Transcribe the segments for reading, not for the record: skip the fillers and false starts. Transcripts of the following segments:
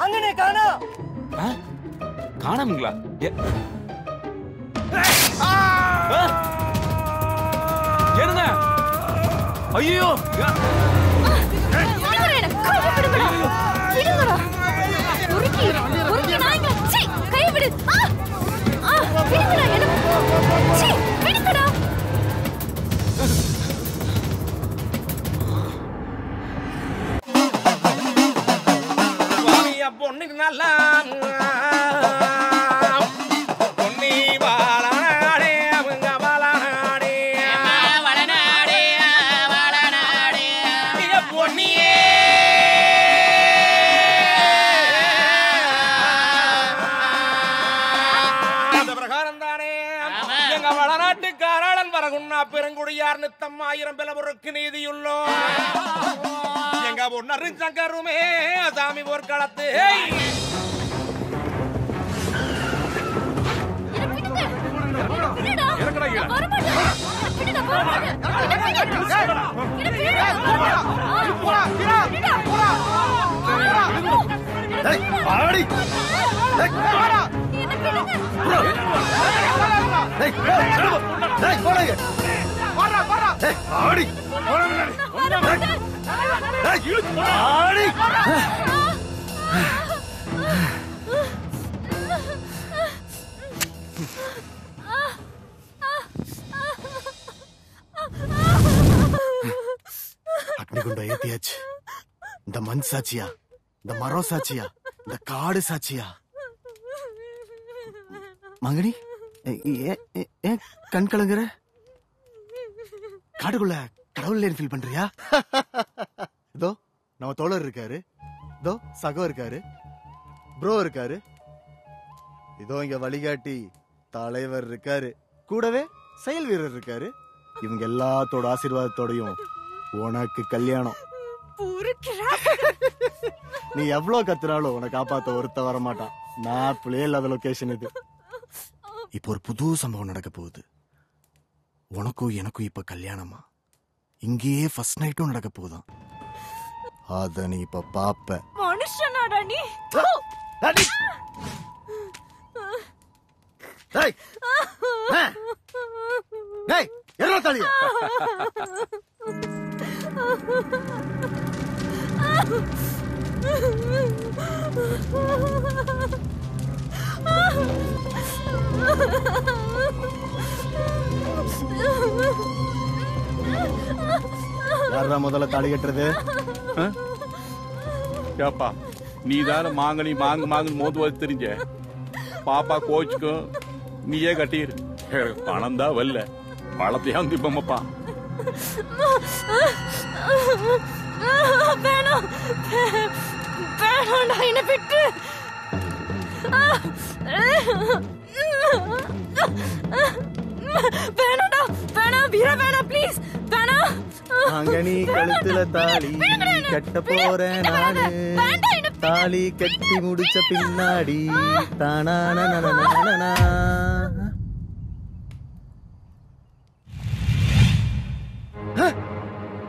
அங்கனே காணோம். காணாமங்களா? என்னங்க? ஐயோ! பொண்ணுக்கு நல்லா பொன்னி வாழநாடே அவங்க வாழநாடே வாழநாடே வாழநாடே பொன்னியே அந்த பிரகாரம் தானே எங்க வளநாட்டு காராளன் வரகுன்னா பெருங்குடியார் நித்தம் 1000 பிளவருக்கு நீதியுள்ளோம். எங்க பொன்னரு சங்கருமே சாமி போர்க்களத்து அக்னிகுண்டம் ஏத்தியாச்சு. இந்த மண் சாட்சியா, இந்த மரம் சாட்சியா, இந்த காடு சாட்சியா? மங்கனி ஏன் கண் கலங்குற? காடுக்குள்ள கடவுள் ஃபீல் பண்றியா? இதோ நம்ம தோழர் இருக்காரு, இதோ சகோ இருக்காரு, ப்ரோ இருக்காரு, இதோ இங்க வழிகாட்டி தலைவர் இருக்காரு, கூடவே செயல் வீரர் இருக்காரு. இவங்க எல்லாத்தோட ஆசீர்வாதத்தோடையும் உனக்கு கல்யாணம். நீ எவ்வளவு கத்துறாலும் உனக்கு காப்பாத்த ஒருத்த வர மாட்டான். மேப்லயே இல்லாத லொகேஷன் இது. இப்ப ஒரு புது சம்பவம் நடக்க போகுது. உனக்கும் எனக்கும் இப்ப கல்யாணமா? இங்கேயே ஃபர்ஸ்ட் நைட்டும் நடக்க போகுதான். அத நீ இப்ப பாப்ப. மனுஷனாடா நீ. டேய் டேய் எறோ தாலியா. யாரா முதல்ல தாலி கட்டுறது? ஏப்பா நீதான மாங்கனி மாங்கு மோதுவது தெரிஞ்ச பாப்பா கோச்சுக்கும் நீயே கட்டிரு. பணம் தான் வரல, பழத்தையும் திப்பமப்பா. வேணாம் வேணாம்டா, என்ன விட்டு. வேணாம்டா, வேணாம் வீரா, வேணாம் ப்ளீஸ், வேணாம். மாங்கனி கழுத்துல தாலி கட்ட போறேன் நானு. தாலி கட்டி முடிச்ச பின்னாடி தானானா.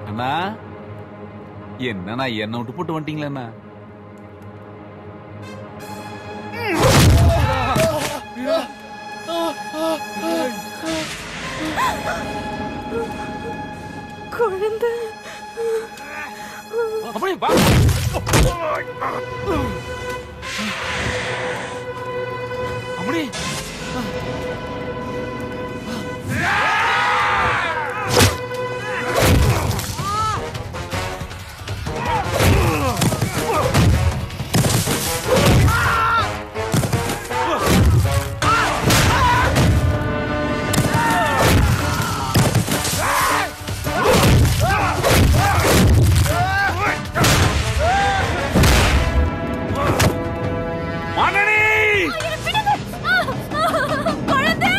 அண்ணா என்னண்ணா என்ன விட்டு போட்டு வந்துட்டீங்களா? குழந்தை அப்படியே அப்படியே குழந்தை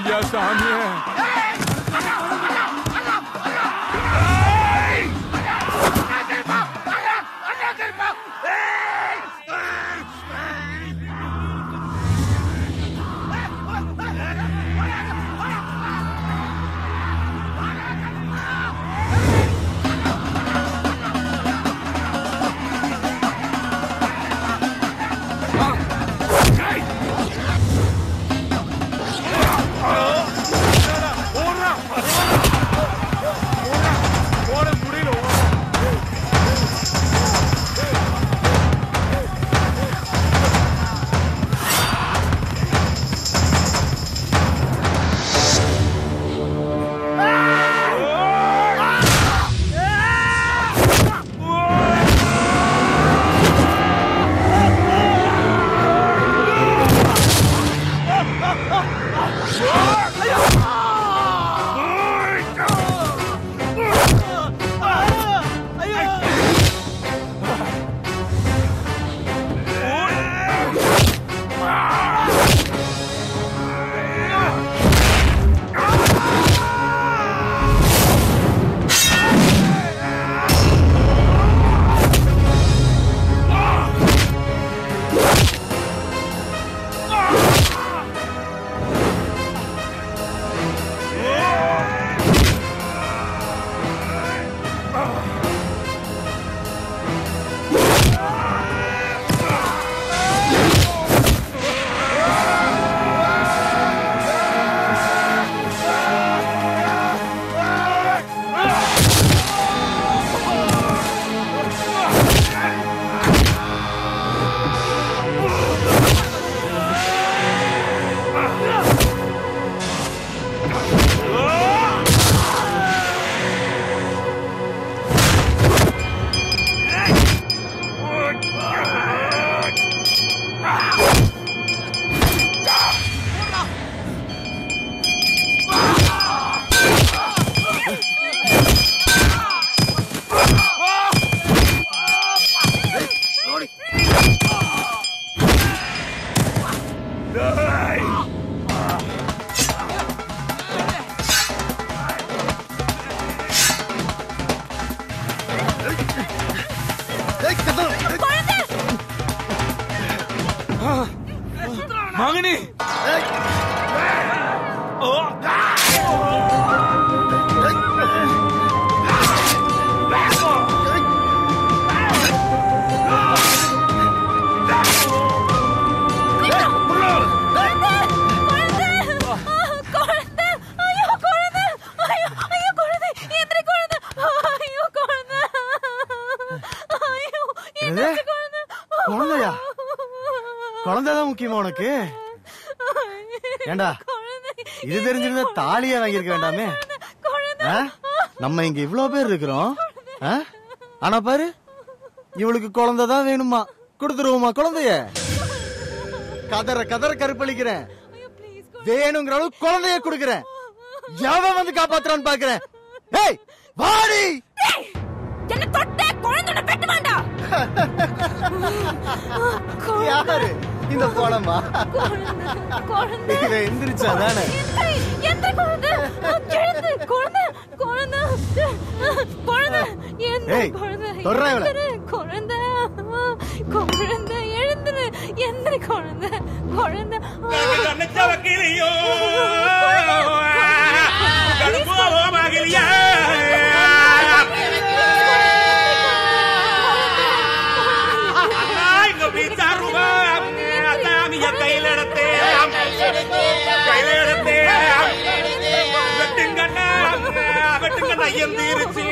ஐயா சாமியே மாங்கனி குழந்தையா? குழந்தைதான் முக்கியமா உனக்கு? ஏண்டா இது தெரிஞ்சிருந்தா தாலியா வாங்கியிருக்க வேண்டாமே? நம்ம இங்க இவ்வளவு பேர் இருக்கிறோம், ஆனா பாரு இவளுக்கு குழந்தைதான் வேணுமா? கொடுத்துருவோமா குழந்தைய? கதற கதற கருப்பளிக்கிறேன், வேணுங்கிற அளவுக்கு குழந்தைய கொடுக்கிறேன். எவன் வந்து காப்பாத்துறான்னு பாக்குறேன். ஏய் வாடி! என்ன தொட்ட குழந்தை பெட்ட வேண்டாம். யாரு இந்த கோலமா? குழந்தை எந்திரிச்சாதானே? எந்த குழந்தை? எழுந்து குழந்தை குழந்தை குழந்தை எந்த குழந்தை? குழந்தை குழந்தை எழுந்துரு. எந்த குழந்தை? குழந்தை வக்கீலையோ மகிழியா எந்திரிச்சு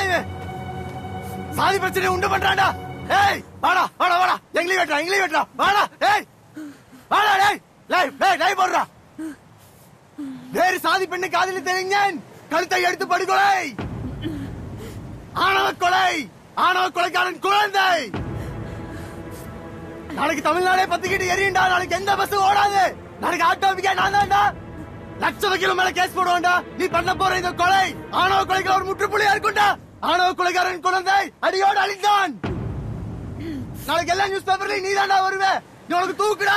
இவன் சாதி பிரச்சனை உண்டு பண்றான்டா. ஏய் வாடா வாடா வாடா, எங்களையும் வெட்டா வாடா. ஏய் வாடா, டேய் லைவ் போடுறா. வேறு சாதி பெண்ணை காதலி தெரிஞ்சேன், கழுத்தை எடுத்து படுகொலை. ஆணவ கொலைக்காரன் குழந்தை. நாளைக்கு தமிழ்நாடே பத்திக்கிட்டு எரியுண்டா. நாளைக்கு எந்த பஸ் ஓடாது. நாளைக்கு ஆட்டோபிக்கா நான் தான்டா. லட்சம் மேல கேஸ் போடுவான்டா. நீ பண்ண போற இந்த கொலை ஆணவ கொலைக்கு ஒரு முற்றுப்புள்ளியா இருக்கும்டா. ஆணவ கொலைக்காரன் குழந்தை அடியோடு அழிந்தான். நாளைக்கு எல்லா நியூஸ் பேப்பர்லயும் நீ தான்டா வருவே. நீ உனக்கு தூக்குடா.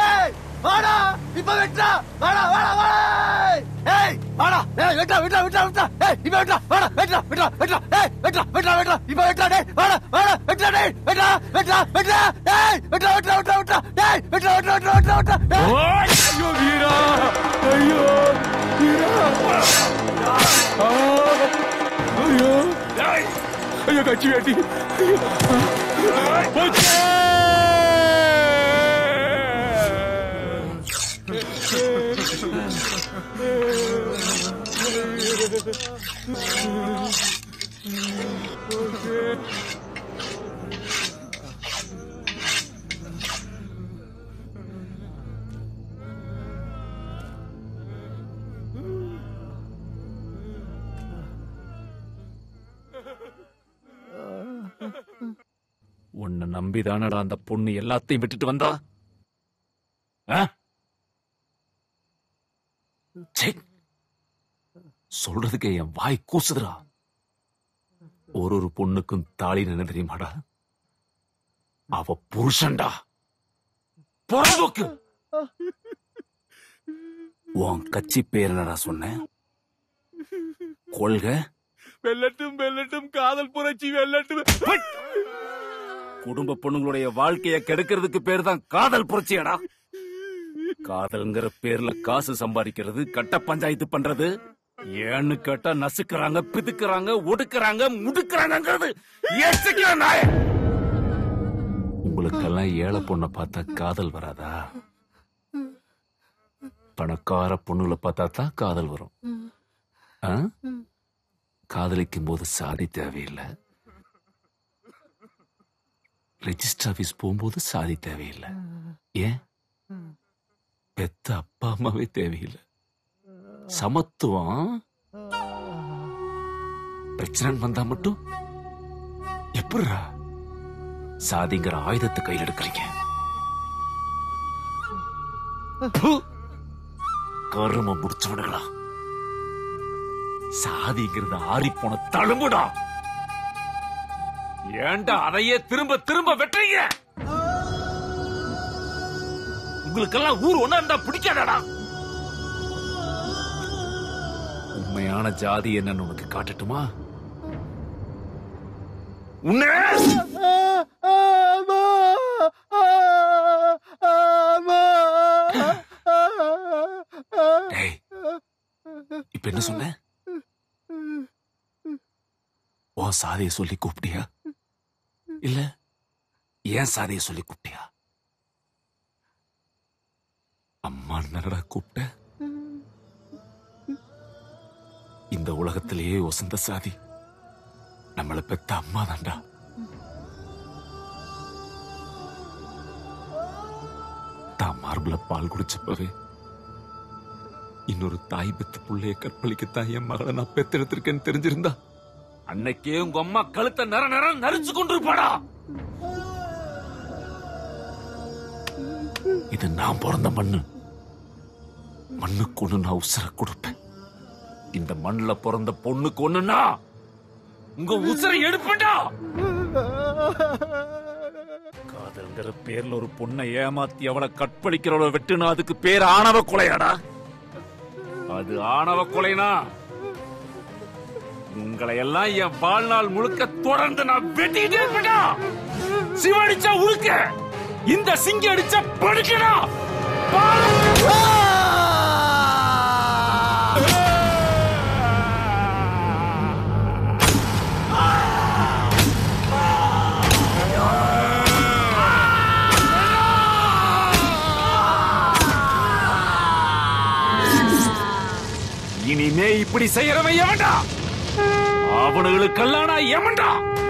ஏய் வாடா, இப்ப வெட்டா. வாடா வாடா வாடா. ஏய் வாடா, ஏய் வெட்டா. ஏய் இப்ப வெட்டா. வாடா வெட்டா. ஏய் வெட்டா. இப்ப வெட்டா. டேய் வாடா வெட்டா. டேய் வெட்டா. ஏய் வெட்டா. டேய் வெட்டா. ஐயோ வீரா, ஐயோ வீரா, ஐயோ கட்சி வேட்டி உன்னை நம்பிதானடா அந்த பொண்ணு எல்லாத்தையும் விட்டுட்டு வந்தா. சொல்றதுக்கு என் வாய் கூசுதுடா. ஒரு பொண்ணுக்கும் தாலி என்ன தெரியுமாடா? அவ புருஷன்டா. பொறம்போக்கு. உன் கட்சி பேர் என்னடா சொன்ன? கொள்கை வெல்லட்டும் காதல் புரட்சி வெல்லட்டும். குடும்ப பொண்ணுங்களுடைய வாழ்க்கைய கெடுக்கிறதுக்கு பேர் தான் காதல் புரட்சியடா. காதல்ங்கிற பேர்ல காசு சம்பாதிக்கிறது, கட்ட பஞ்சாயத்து பண்றது, ஏன்னு கேட்டா நசுக்கிறாங்க, பிதுக்குறாங்க, ஒடுக்குறாங்க, முடுக்குறாங்கிறது நாய. உங்களுக்கெல்லாம் ஏழை பொண்ணை பார்த்தா காதல் வராதா? பணக்கார பொண்ணுல பார்த்தா தான் காதல் வரும். காதலிக்கும் போது சாதி தேவையில்லை. ரெஜிஸ்டர் ஆபீஸ் போகும்போது சாதி தேவையில்லை. ஏன்? பெத்த அப்பா அம்மாவே தேவையில்லை. சமத்துவம் பிரச்சனை வந்தா மட்டும் எப்படிரா சாதிங்கிற ஆயுதத்தை கையில் எடுக்கிறீங்க? கரும முடிச்சவனுங்களா. சாதிங்கிறது ஆறி போன தழும்புடா. ஏண்டா அதையே திரும்ப திரும்ப வெட்டுறீங்க? உங்களுக்கெல்லாம் ஊர் ஒண்ணா இருந்தா பிடிக்காதடா. உண்மையான ஜாதி என்னன்னு உனக்கு காட்டட்டுமா? இப்ப என்ன சொன்ன? உன் சாதியை சொல்லி கூப்பிட்டியா இல்ல ஏன் சாதியை சொல்லி கூப்பிட்டியா? அம்மா என்னடா கூப்பிட்ட? இந்த உலகத்திலேயே வசந்த சாதி நம்மளை பெத்த அம்மா தான்டா. தான் மார்புல பால் குடிச்சப்பவே இன்னொரு தாய் பெத்த புள்ளைய கற்பழிக்கத்தான் என் மகளை நான் பெத்தெடுத்திருக்கேன்னு தெரிஞ்சிருந்தா அன்னைக்கே உங்க அம்மா கழுத்தை நரிச்சு கொண்டிருப்பாடா. இது நான் பிறந்த மண்ணு. மண்ணுக்கு ஒண்ணு நான் உசுர கொடுப்பேன். இந்த மண்ணுல பிறந்த பொண்ணுக்கு ஒண்ணுன்னா உங்க உசுரை எடுப்பேன்டா. காதல்ங்கிற பேர்ல ஒரு பொண்ணை ஏமாத்தி அவளை கற்பழிக்கிறவளை வெட்டுனா அதுக்கு பேர் ஆணவ கொலையாடா. அது ஆணவ கொலைனா உங்களை எல்லாம் என் வாழ்நாள் முழுக்க தொடர்ந்து நான் வெட்டிக்கிட்டே இருப்பேன்டா. சிவடிச்சா உழுக்க, இந்த சிங்க அடிச்சா படுக்கடா. இனிமே இப்படி செய்யறவன் எவன்டா? அவனுங்களுக்கெல்லாம் நான் ஏமண்டா